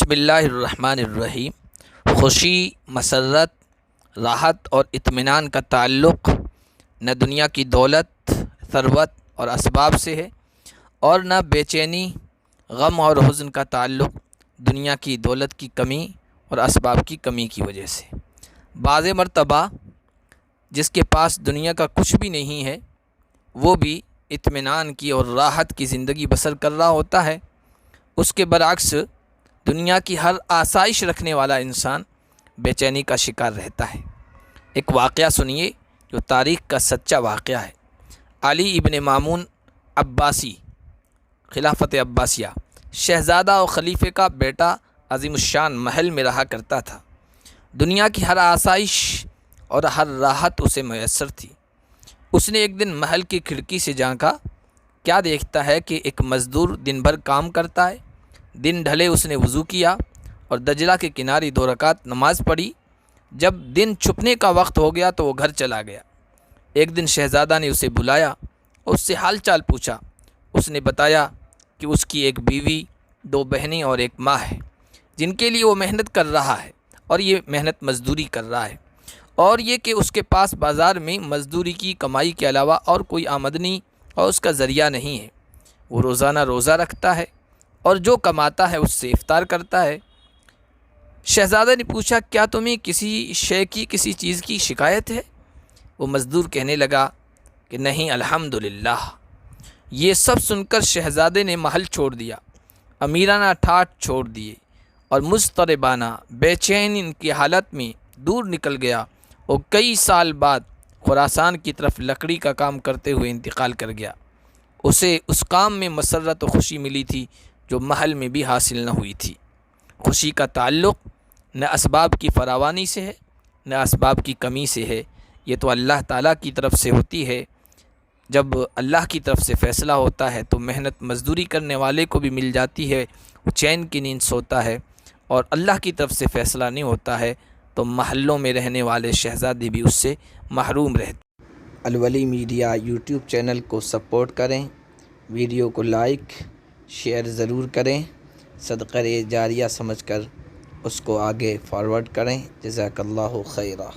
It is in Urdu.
بسم اللہ الرحمن الرحیم۔ خوشی، مسرت، راحت اور اطمینان کا تعلق نہ دنیا کی دولت، ثروت اور اسباب سے ہے، اور نہ بے چینی، غم اور حزن کا تعلق دنیا کی دولت کی کمی اور اسباب کی کمی کی وجہ سے۔ بعض مرتبہ جس کے پاس دنیا کا کچھ بھی نہیں ہے وہ بھی اطمینان کی اور راحت کی زندگی بسر کر رہا ہوتا ہے، اس کے برعکس دنیا کی ہر آسائش رکھنے والا انسان بے چینی کا شکار رہتا ہے۔ ایک واقعہ سنیے جو تاریخ کا سچا واقعہ ہے۔ علی ابن مامون عباسی، خلافت عباسیہ، شہزادہ اور خلیفے کا بیٹا عظیم الشان محل میں رہا کرتا تھا۔ دنیا کی ہر آسائش اور ہر راحت اسے میسر تھی۔ اس نے ایک دن محل کی کھڑکی سے جھانکا، کیا دیکھتا ہے کہ ایک مزدور دن بھر کام کرتا ہے۔ دن ڈھلے اس نے وضو کیا اور دجلہ کے کنارے 2 رکعت نماز پڑھی۔ جب دن چھپنے کا وقت ہو گیا تو وہ گھر چلا گیا۔ ایک دن شہزادہ نے اسے بلایا اور اس سے حال چال پوچھا۔ اس نے بتایا کہ اس کی ایک بیوی، 2 بہنیں اور ایک ماں ہے جن کے لیے وہ محنت کر رہا ہے، اور یہ محنت مزدوری کر رہا ہے، اور یہ کہ اس کے پاس بازار میں مزدوری کی کمائی کے علاوہ اور کوئی آمدنی اور اس کا ذریعہ نہیں ہے۔ وہ روزانہ روزہ رکھتا ہے اور جو کماتا ہے اس سے افطار کرتا ہے۔ شہزادہ نے پوچھا، کیا تمہیں کسی شے کی، کسی چیز کی شکایت ہے؟ وہ مزدور کہنے لگا کہ نہیں الحمدللہ۔ یہ سب سن کر شہزادے نے محل چھوڑ دیا، امیرانہ ٹھاٹھ چھوڑ دیے اور مضطربانہ بے چین ان کی حالت میں دور نکل گیا، اور کئی سال بعد خراسان کی طرف لکڑی کا کام کرتے ہوئے انتقال کر گیا۔ اسے اس کام میں مسرت و خوشی ملی تھی جو محل میں بھی حاصل نہ ہوئی تھی۔ خوشی کا تعلق نہ اسباب کی فراوانی سے ہے نہ اسباب کی کمی سے ہے، یہ تو اللہ تعالیٰ کی طرف سے ہوتی ہے۔ جب اللہ کی طرف سے فیصلہ ہوتا ہے تو محنت مزدوری کرنے والے کو بھی مل جاتی ہے، وہ چین کی نیند سوتا ہے، اور اللہ کی طرف سے فیصلہ نہیں ہوتا ہے تو محلوں میں رہنے والے شہزادے بھی اس سے محروم رہتے۔ الولی میڈیا یوٹیوب چینل کو سپورٹ کریں، ویڈیو کو لائک شیئر ضرور کریں، صدقہ جاریہ سمجھ کر اس کو آگے فارورڈ کریں۔ جزاک اللہ خیرہ۔